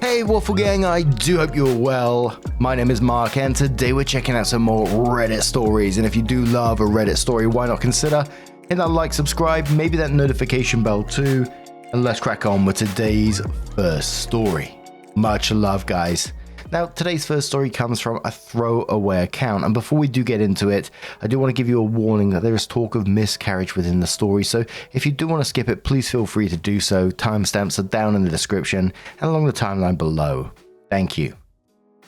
Hey Waffle Gang, I do hope you're well. My name is Mark and today we're checking out some more Reddit stories, and if you do love a Reddit story, why not consider hitting that like, subscribe, maybe that notification bell too, and let's crack on with today's first story. Much love, guys. Now, today's first story comes from a throwaway account, and before we do get into it, I do want to give you a warning that there is talk of miscarriage within the story, so if you do want to skip it, please feel free to do so. Timestamps are down in the description and along the timeline below. Thank you.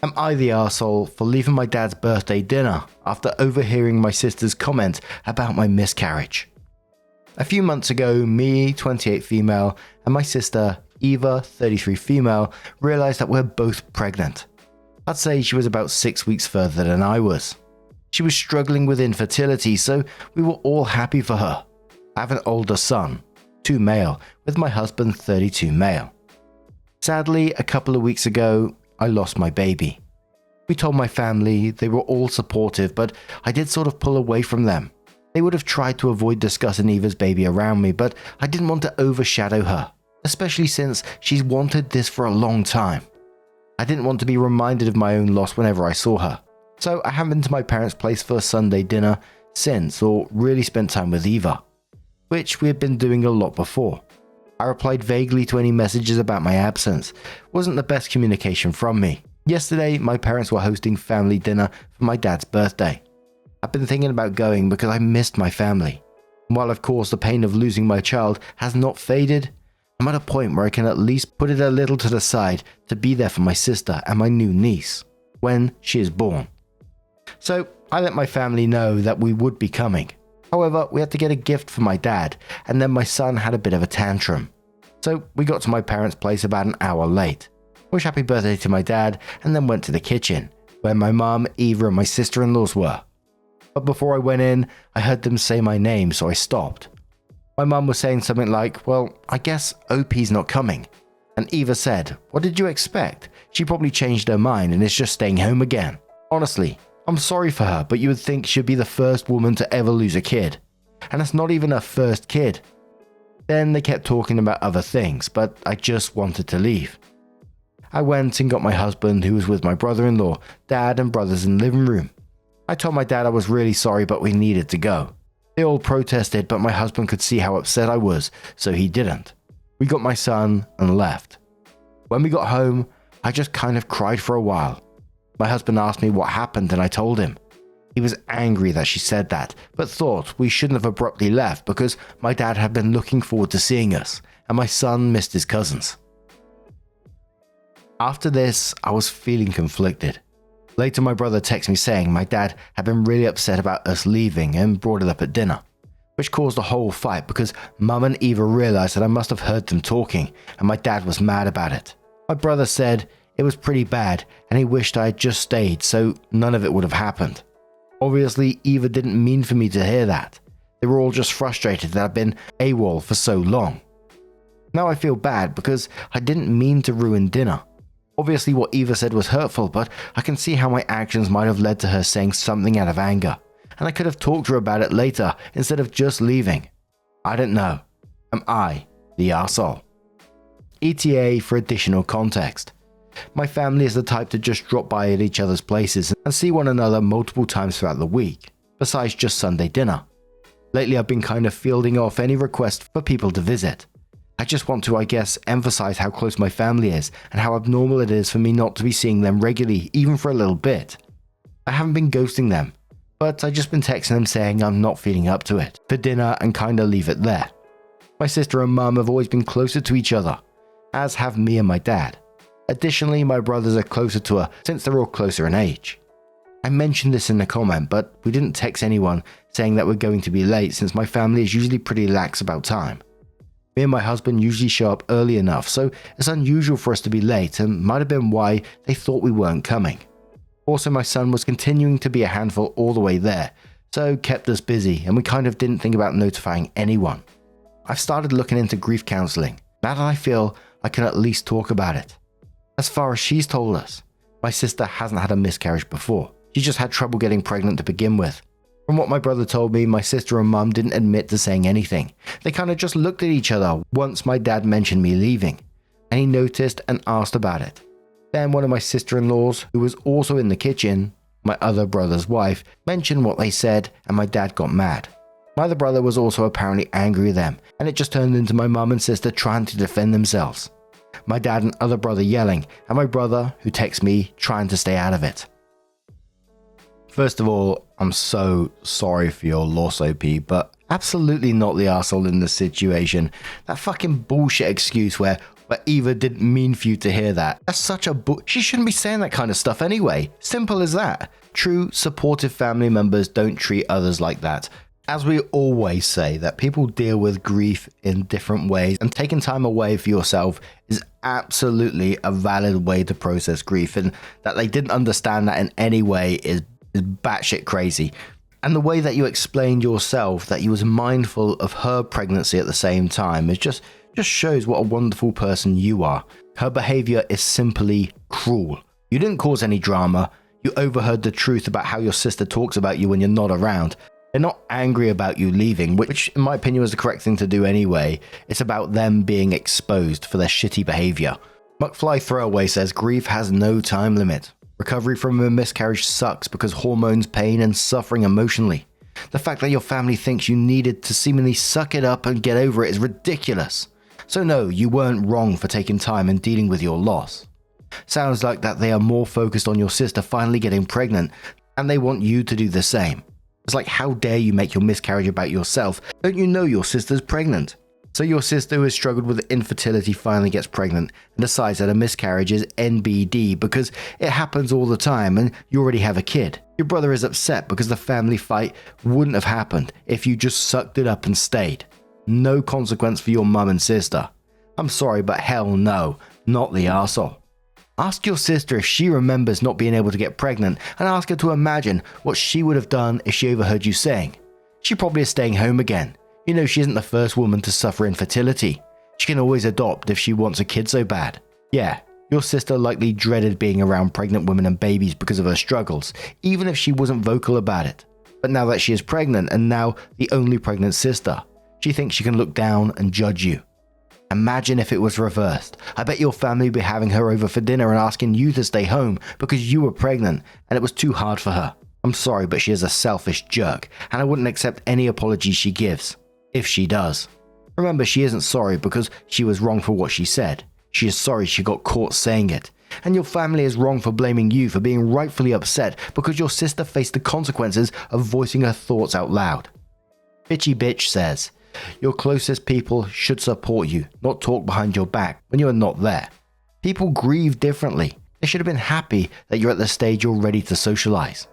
Am I the arsehole for leaving my dad's birthday dinner after overhearing my sister's comment about my miscarriage? A few months ago, me, 28 female, and my sister, Eva, 33 female, realized that we're both pregnant. I'd say she was about 6 weeks further than I was. She was struggling with infertility, so we were all happy for her. I have an older son, 2 male, with my husband, 32 male. Sadly, a couple of weeks ago, I lost my baby. We told my family, they were all supportive, but I did sort of pull away from them. They would have tried to avoid discussing Eva's baby around me, but I didn't want to overshadow her, especially since she's wanted this for a long time. I didn't want to be reminded of my own loss whenever I saw her, so I haven't been to my parents' place for Sunday dinner since, or really spent time with Eva, which we had been doing a lot before. I replied vaguely to any messages about my absence. Wasn't the best communication from me. Yesterday, my parents were hosting family dinner for my dad's birthday. I've been thinking about going because I missed my family. While of course the pain of losing my child has not faded, I'm at a point where I can at least put it a little to the side to be there for my sister and my new niece when she is born. So I let my family know that we would be coming. However, we had to get a gift for my dad, and then my son had a bit of a tantrum. So we got to my parents' place about an hour late. Wished happy birthday to my dad and then went to the kitchen where my mum, Eva and my sister-in-laws were. But before I went in, I heard them say my name, so I stopped. My mum was saying something like, well, I guess OP's not coming. And Eva said, what did you expect? She probably changed her mind and is just staying home again. Honestly, I'm sorry for her, but you would think she'd be the first woman to ever lose a kid. And it's not even her first kid. Then they kept talking about other things, but I just wanted to leave. I went and got my husband, who was with my brother-in-law, dad and brothers in the living room. I told my dad I was really sorry, but we needed to go. They all protested, but my husband could see how upset I was, so he didn't. We got my son and left. When we got home, I just kind of cried for a while. My husband asked me what happened and I told him. He was angry that she said that, but thought we shouldn't have abruptly left because my dad had been looking forward to seeing us, and my son missed his cousins. After this, I was feeling conflicted. Later, my brother texted me saying my dad had been really upset about us leaving and brought it up at dinner, which caused a whole fight because Mum and Eva realized that I must have heard them talking and my dad was mad about it. My brother said it was pretty bad and he wished I had just stayed so none of it would have happened. Obviously, Eva didn't mean for me to hear that. They were all just frustrated that I'd been AWOL for so long. Now I feel bad because I didn't mean to ruin dinner. Obviously what Eva said was hurtful, but I can see how my actions might have led to her saying something out of anger, and I could have talked to her about it later instead of just leaving. I don't know. Am I the arsehole? ETA for additional context. My family is the type to just drop by at each other's places and see one another multiple times throughout the week, besides just Sunday dinner. Lately I've been kind of fielding off any requests for people to visit. I just want to, I guess, emphasize how close my family is and how abnormal it is for me not to be seeing them regularly, even for a little bit. I haven't been ghosting them, but I've just been texting them saying I'm not feeling up to it for dinner and kinda leave it there. My sister and mum have always been closer to each other, as have me and my dad. Additionally, my brothers are closer to her since they're all closer in age. I mentioned this in the comment, but we didn't text anyone saying that we're going to be late since my family is usually pretty lax about time. Me and my husband usually show up early enough, so it's unusual for us to be late and might have been why they thought we weren't coming. Also, my son was continuing to be a handful all the way there, so kept us busy and we kind of didn't think about notifying anyone. I've started looking into grief counseling, now that I feel I can at least talk about it. As far as she's told us, my sister hasn't had a miscarriage before. She just had trouble getting pregnant to begin with. From what my brother told me, my sister and mum didn't admit to saying anything. They kind of just looked at each other once my dad mentioned me leaving, and he noticed and asked about it. Then one of my sister-in-laws, who was also in the kitchen, my other brother's wife, mentioned what they said and my dad got mad. My other brother was also apparently angry with them, and it just turned into my mum and sister trying to defend themselves. My dad and other brother yelling, and my brother, who texts me, trying to stay out of it. First of all, I'm so sorry for your loss, OP, but absolutely not the arsehole in this situation. That fucking bullshit excuse where Eva didn't mean for you to hear that. That's such a she shouldn't be saying that kind of stuff anyway. Simple as that. True, supportive family members don't treat others like that. As we always say, that people deal with grief in different ways, and taking time away for yourself is absolutely a valid way to process grief, and that they didn't understand that in any way is batshit crazy. And the way that you explained yourself that you was mindful of her pregnancy at the same time is just shows what a wonderful person you are. Her behavior is simply cruel. You didn't cause any drama. You overheard the truth about how your sister talks about you when you're not around. They're not angry about you leaving, which in my opinion was the correct thing to do anyway. It's about them being exposed for their shitty behavior. McFly Throwaway says grief has no time limit. Recovery from a miscarriage sucks because hormones, pain, and suffering emotionally. The fact that your family thinks you needed to seemingly suck it up and get over it is ridiculous. So no, you weren't wrong for taking time and dealing with your loss. Sounds like that they are more focused on your sister finally getting pregnant, and they want you to do the same. It's like, how dare you make your miscarriage about yourself? Don't you know your sister's pregnant? So your sister who has struggled with infertility finally gets pregnant and decides that a miscarriage is NBD because it happens all the time and you already have a kid. Your brother is upset because the family fight wouldn't have happened if you just sucked it up and stayed. No consequence for your mum and sister. I'm sorry, but hell no, not the arsehole. Ask your sister if she remembers not being able to get pregnant, and ask her to imagine what she would have done if she overheard you saying. She probably is staying home again. You know she isn't the first woman to suffer infertility. She can always adopt if she wants a kid so bad. Yeah, your sister likely dreaded being around pregnant women and babies because of her struggles, even if she wasn't vocal about it. But now that she is pregnant and now the only pregnant sister, she thinks she can look down and judge you. Imagine if it was reversed. I bet your family would be having her over for dinner and asking you to stay home because you were pregnant and it was too hard for her. I'm sorry, but she is a selfish jerk, and I wouldn't accept any apology she gives, if she does. Remember, she isn't sorry because she was wrong for what she said. She is sorry she got caught saying it. And your family is wrong for blaming you for being rightfully upset because your sister faced the consequences of voicing her thoughts out loud. Bitchy Bitch says, your closest people should support you, not talk behind your back when you are not there. People grieve differently. They should have been happy that you're at the stage you're ready to socialize.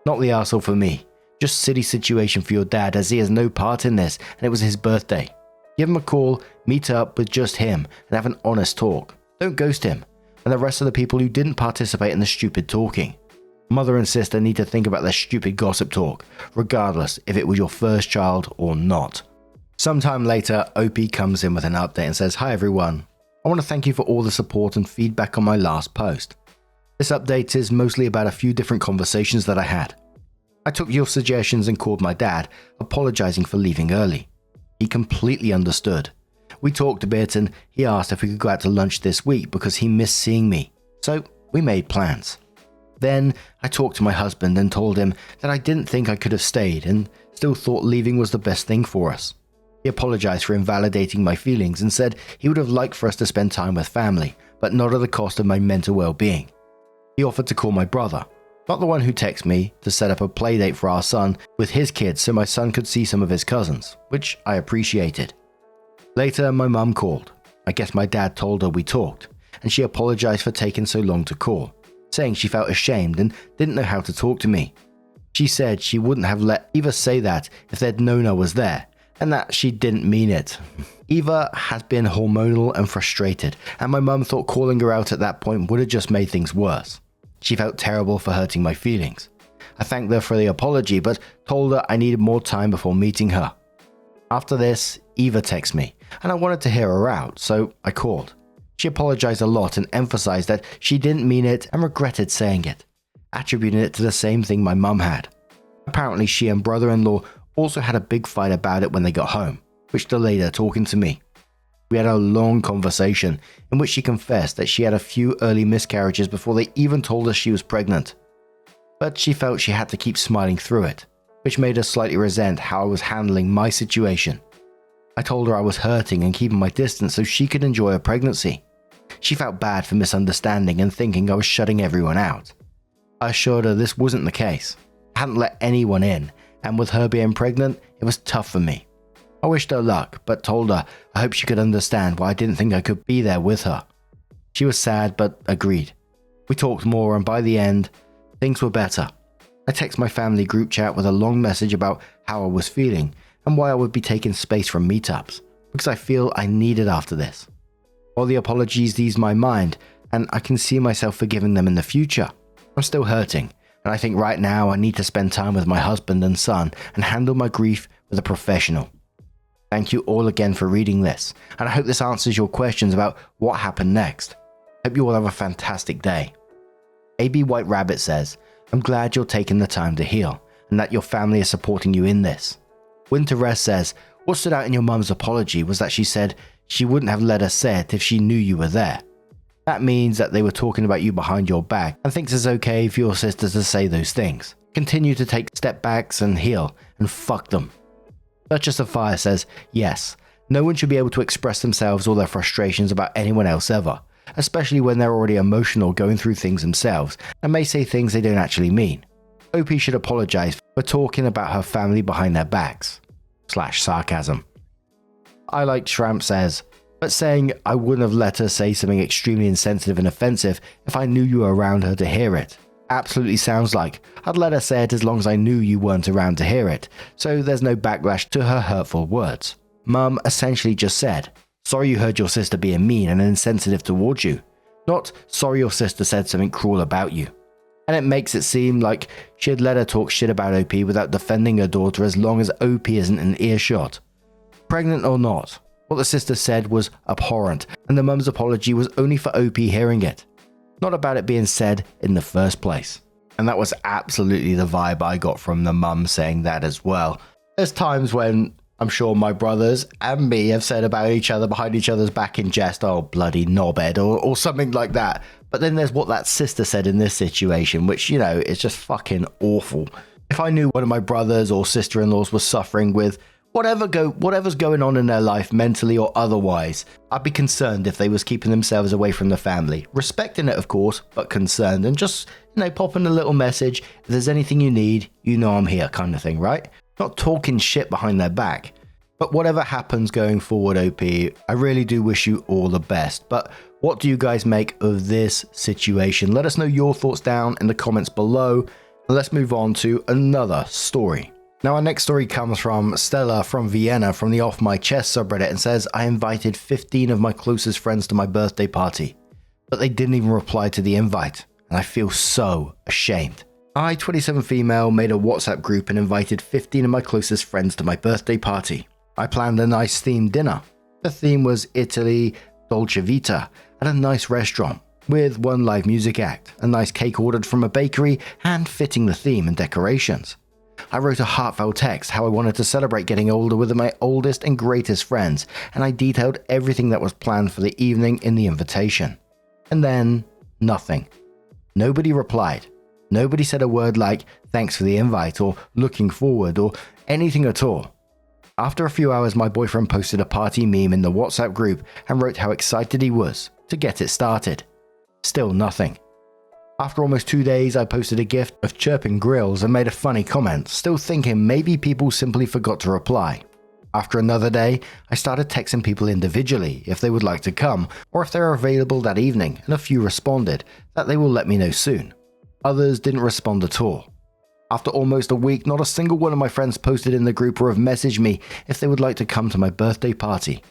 Not the arsehole for me. Just silly situation for your dad as he has no part in this and it was his birthday. Give him a call, meet up with just him and have an honest talk. Don't ghost him and the rest of the people who didn't participate in the stupid talking. Mother and sister need to think about their stupid gossip talk, regardless if it was your first child or not. Sometime later, OP comes in with an update and says, "Hi everyone, I want to thank you for all the support and feedback on my last post. This update is mostly about a few different conversations that I had. I took your suggestions and called my dad, apologizing for leaving early. He completely understood. We talked a bit and he asked if we could go out to lunch this week because he missed seeing me, so we made plans. Then I talked to my husband and told him that I didn't think I could have stayed and still thought leaving was the best thing for us. He apologized for invalidating my feelings and said he would have liked for us to spend time with family, but not at the cost of my mental well-being. He offered to call my brother, not the one who texted me, to set up a playdate for our son with his kids so my son could see some of his cousins, which I appreciated. Later, my mum called. I guess my dad told her we talked, and she apologized for taking so long to call, saying she felt ashamed and didn't know how to talk to me. She said she wouldn't have let Eva say that if they'd known I was there, and that she didn't mean it. Eva has been hormonal and frustrated, and my mum thought calling her out at that point would have just made things worse. She felt terrible for hurting my feelings. I thanked her for the apology, but told her I needed more time before meeting her. After this, Eva texted me, and I wanted to hear her out, so I called. She apologized a lot and emphasized that she didn't mean it and regretted saying it, attributing it to the same thing my mum had. Apparently she and brother-in-law also had a big fight about it when they got home, which delayed her talking to me. We had a long conversation in which she confessed that she had a few early miscarriages before they even told us she was pregnant. But she felt she had to keep smiling through it, which made her slightly resent how I was handling my situation. I told her I was hurting and keeping my distance so she could enjoy her pregnancy. She felt bad for misunderstanding and thinking I was shutting everyone out. I assured her this wasn't the case. I hadn't let anyone in, and with her being pregnant, it was tough for me. I wished her luck, but told her I hoped she could understand why I didn't think I could be there with her. She was sad, but agreed. We talked more, and by the end, things were better. I texted my family group chat with a long message about how I was feeling and why I would be taking space from meetups, because I feel I need it after this. While the apologies eased my mind, and I can see myself forgiving them in the future, I'm still hurting, and I think right now I need to spend time with my husband and son and handle my grief with a professional. Thank you all again for reading this, and I hope this answers your questions about what happened next. Hope you all have a fantastic day. AB White Rabbit says, I'm glad you're taking the time to heal, and that your family is supporting you in this. Winter Rest says, what stood out in your mum's apology was that she said she wouldn't have let us say it if she knew you were there. That means that they were talking about you behind your back and thinks it's okay for your sisters to say those things. Continue to take step backs and heal, and fuck them. Duchess of Fire says, yes, no one should be able to express themselves or their frustrations about anyone else ever, especially when they're already emotional going through things themselves and may say things they don't actually mean. OP should apologize for talking about her family behind their backs. /sarcasm. I Like Shramp says, but saying I wouldn't have let her say something extremely insensitive and offensive if I knew you were around her to hear it. Absolutely sounds like I'd let her say it as long as I knew you weren't around to hear it, so there's no backlash to her hurtful words. Mum essentially just said, sorry you heard your sister being mean and insensitive towards you, not sorry your sister said something cruel about you. And it makes it seem like she had let her talk shit about OP without defending her daughter as long as OP isn't in earshot. Pregnant or not, what the sister said was abhorrent, and the mum's apology was only for OP hearing it, not about it being said in the first place. And that was absolutely the vibe I got from the mum saying that as well. There's times when I'm sure my brothers and me have said about each other behind each other's back in jest, oh bloody knobhead, or something like that. But then there's what that sister said in this situation, which, you know, is just fucking awful. If I knew one of my brothers or sister-in-laws was suffering with whatever's going on in their life, mentally or otherwise, I'd be concerned if they was keeping themselves away from the family. Respecting it, of course, but concerned, and just, popping a little message, if there's anything you need, you know I'm here, kind of thing, right? Not talking shit behind their back. But whatever happens going forward, OP, I really do wish you all the best. But what do you guys make of this situation? Let us know your thoughts down in the comments below, and let's move on to another story. Now, our next story comes from Stella from Vienna from the Off My Chest subreddit and says, I invited 15 of my closest friends to my birthday party, but they didn't even reply to the invite, and I feel so ashamed. I, 27 female, made a WhatsApp group and invited 15 of my closest friends to my birthday party. I planned a nice themed dinner. The theme was Italy Dolce Vita at a nice restaurant, with one live music act, a nice cake ordered from a bakery, and fitting the theme and decorations. I wrote a heartfelt text how I wanted to celebrate getting older with my oldest and greatest friends, and I detailed everything that was planned for the evening in the invitation. And then, nothing. Nobody replied. Nobody said a word like, thanks for the invite, or looking forward, or anything at all. After a few hours, my boyfriend posted a party meme in the WhatsApp group and wrote how excited he was to get it started. Still nothing. After almost 2 days, I posted a gift of chirping grills and made a funny comment, still thinking maybe people simply forgot to reply. After another day, I started texting people individually if they would like to come or if they are available that evening, and a few responded that they will let me know soon. Others didn't respond at all. After almost a week, not a single one of my friends posted in the group or have messaged me if they would like to come to my birthday party.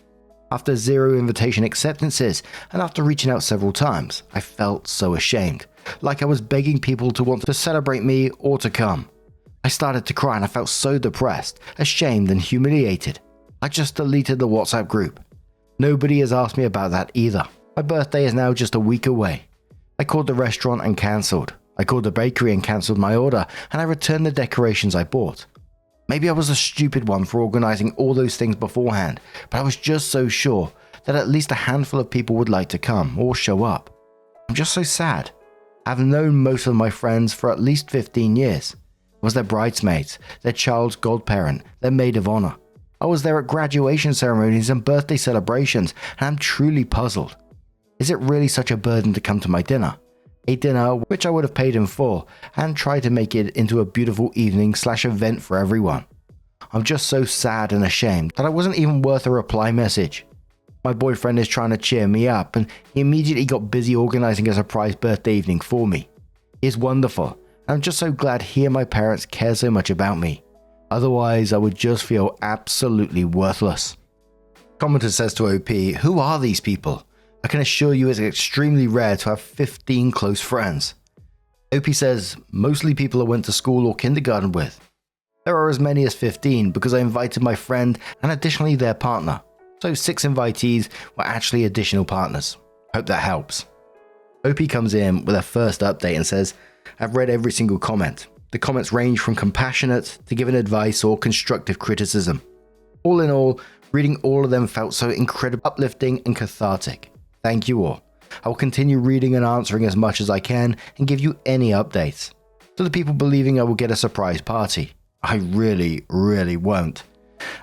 After 0 invitation acceptances, and after reaching out several times, I felt so ashamed, like I was begging people to want to celebrate me or to come. I started to cry and I felt so depressed, ashamed and humiliated. I just deleted the WhatsApp group. Nobody has asked me about that either. My birthday is now just a week away. I called the restaurant and cancelled. I called the bakery and cancelled my order, and I returned the decorations I bought. Maybe I was a stupid one for organising all those things beforehand, but I was just so sure that at least a handful of people would like to come or show up. I'm just so sad. I've known most of my friends for at least 15 years. I was their bridesmaids, their child's godparent, their maid of honor. I was there at graduation ceremonies and birthday celebrations, and I'm truly puzzled. Is it really such a burden to come to my dinner? A dinner which I would have paid in full and tried to make it into a beautiful evening/event for everyone. I'm just so sad and ashamed that I wasn't even worth a reply message. My boyfriend is trying to cheer me up, and he immediately got busy organizing a surprise birthday evening for me. He is wonderful, and I'm just so glad he and my parents care so much about me. Otherwise, I would just feel absolutely worthless. Commenter says to OP, who are these people? I can assure you it's extremely rare to have 15 close friends. OP says, mostly people I went to school or kindergarten with. There are as many as 15 because I invited my friend and additionally their partner. So 6 invitees were actually additional partners. Hope that helps. OP comes in with a first update and says, I've read every single comment. The comments range from compassionate to giving advice or constructive criticism. All in all, reading all of them felt so incredibly uplifting and cathartic. Thank you all. I will continue reading and answering as much as I can and give you any updates. To the people believing I will get a surprise party, I really won't.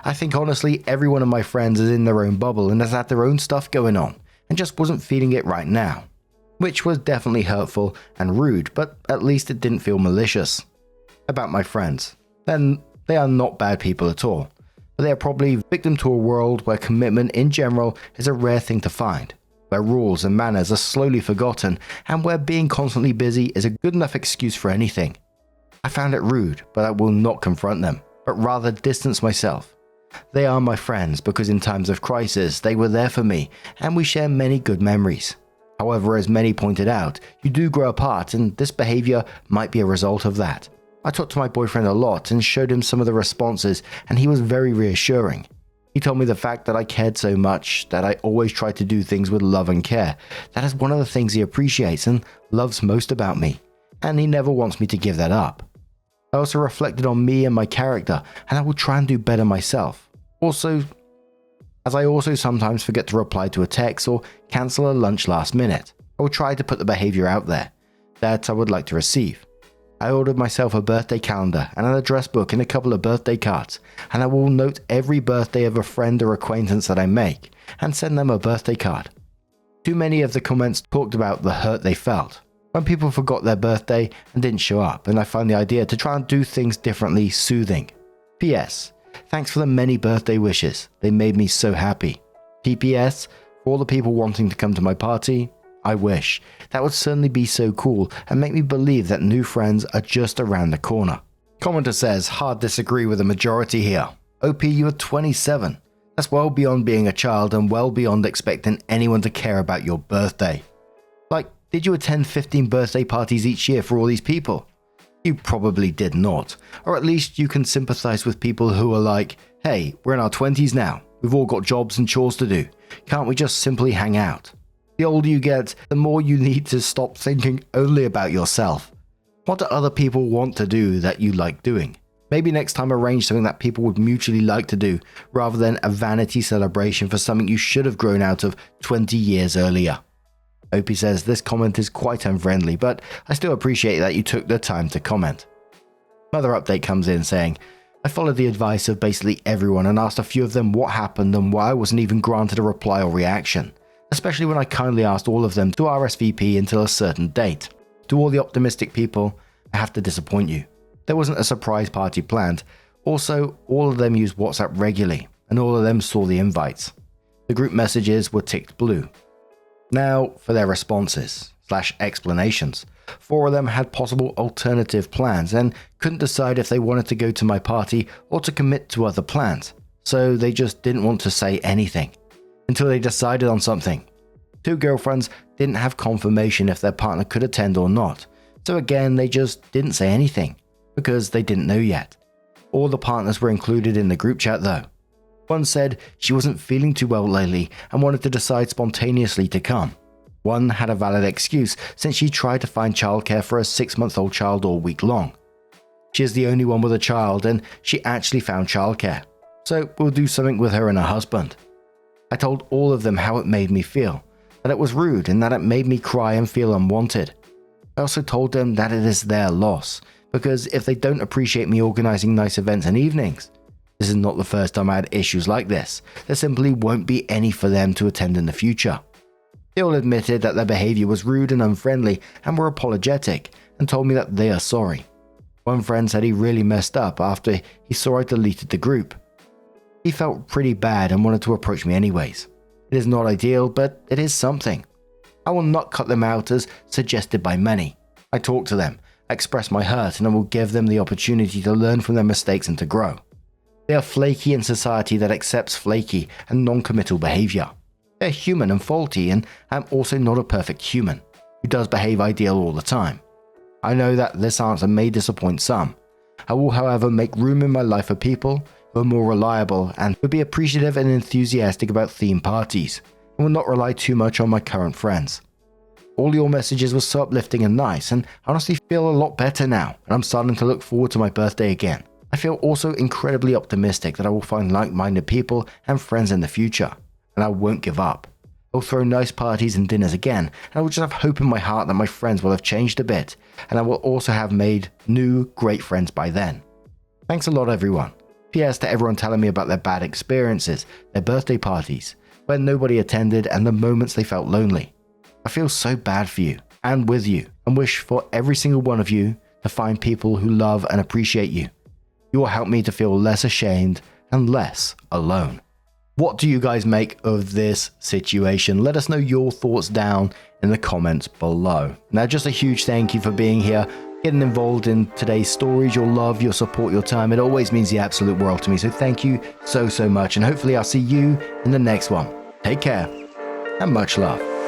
I think honestly every one of my friends is in their own bubble and has had their own stuff going on and just wasn't feeling it right now. Which was definitely hurtful and rude, but at least it didn't feel malicious. About my friends, then they are not bad people at all, but they are probably victim to a world where commitment in general is a rare thing to find, where rules and manners are slowly forgotten, and where being constantly busy is a good enough excuse for anything. I found it rude, but I will not confront them, but rather distance myself. They are my friends because in times of crisis they were there for me, and we share many good memories. However, as many pointed out, you do grow apart, and this behavior might be a result of that. I talked to my boyfriend a lot and showed him some of the responses, and he was very reassuring. He told me the fact that I cared so much, that I always tried to do things with love and care. That is one of the things he appreciates and loves most about me, and he never wants me to give that up. I also reflected on me and my character, and I will try and do better myself. As I also sometimes forget to reply to a text or cancel a lunch last minute, I will try to put the behavior out there that I would like to receive. I ordered myself a birthday calendar and an address book and a couple of birthday cards, and I will note every birthday of a friend or acquaintance that I make and send them a birthday card. Too many of the comments talked about the hurt they felt when people forgot their birthday and didn't show up, and I find the idea to try and do things differently soothing. P.S. Thanks for the many birthday wishes. They made me so happy. P.P.S. For all the people wanting to come to my party, I wish. That would certainly be so cool and make me believe that new friends are just around the corner. Commenter says, hard disagree with the majority here. OP, you are 27. That's well beyond being a child and well beyond expecting anyone to care about your birthday. Like, did you attend 15 birthday parties each year for all these people? You probably did not. Or at least you can sympathize with people who are like, hey, we're in our 20s now. We've all got jobs and chores to do. Can't we just simply hang out? The older you get, the more you need to stop thinking only about yourself. What do other people want to do that you like doing? Maybe next time arrange something that people would mutually like to do, rather than a vanity celebration for something you should have grown out of 20 years earlier. OP says this comment is quite unfriendly, but I still appreciate that you took the time to comment. Another update comes in saying, I followed the advice of basically everyone and asked a few of them what happened and why I wasn't even granted a reply or reaction. Especially when I kindly asked all of them to RSVP until a certain date. To all the optimistic people, I have to disappoint you. There wasn't a surprise party planned. Also, all of them use WhatsApp regularly, and all of them saw the invites. The group messages were ticked blue. Now, for their responses/explanations. 4 of them had possible alternative plans and couldn't decide if they wanted to go to my party or to commit to other plans, so they just didn't want to say anything. Until they decided on something. 2 girlfriends didn't have confirmation if their partner could attend or not, so again they just didn't say anything, because they didn't know yet. All the partners were included in the group chat though. One said she wasn't feeling too well lately and wanted to decide spontaneously to come. One had a valid excuse since she tried to find childcare for a 6-month-old child all week long. She is the only one with a child and she actually found childcare, so we'll do something with her and her husband. I told all of them how it made me feel, that it was rude and that it made me cry and feel unwanted. I also told them that it is their loss, because if they don't appreciate me organizing nice events and evenings, this is not the first time I had issues like this. There simply won't be any for them to attend in the future. They all admitted that their behavior was rude and unfriendly and were apologetic and told me that they are sorry. One friend said he really messed up after he saw I deleted the group. He felt pretty bad and wanted to approach me anyways. It is not ideal, but it is something. I will not cut them out as suggested by many. I talk to them, I express my hurt, and I will give them the opportunity to learn from their mistakes and to grow. They are flaky in society that accepts flaky and non-committal behavior. They're human and faulty, and I'm also not a perfect human who does behave ideal all the time. I know that this answer may disappoint some. I will, however, make room in my life for people who are more reliable and will be appreciative and enthusiastic about theme parties, and will not rely too much on my current friends. All your messages were so uplifting and nice, and I honestly feel a lot better now, and I'm starting to look forward to my birthday again. I feel also incredibly optimistic that I will find like-minded people and friends in the future, and I won't give up. I'll throw nice parties and dinners again, and I will just have hope in my heart that my friends will have changed a bit, and I will also have made new, great friends by then. Thanks a lot, everyone. P.S. to everyone telling me about their bad experiences, their birthday parties, where nobody attended, and the moments they felt lonely. I feel so bad for you, and with you, and wish for every single one of you to find people who love and appreciate you. You will help me to feel less ashamed and less alone. What do you guys make of this situation? Let us know your thoughts down in the comments below. Now, just a huge thank you for being here, getting involved in today's stories, your love, your support, your time. It always means the absolute world to me. So thank you so much. And hopefully I'll see you in the next one. Take care and much love.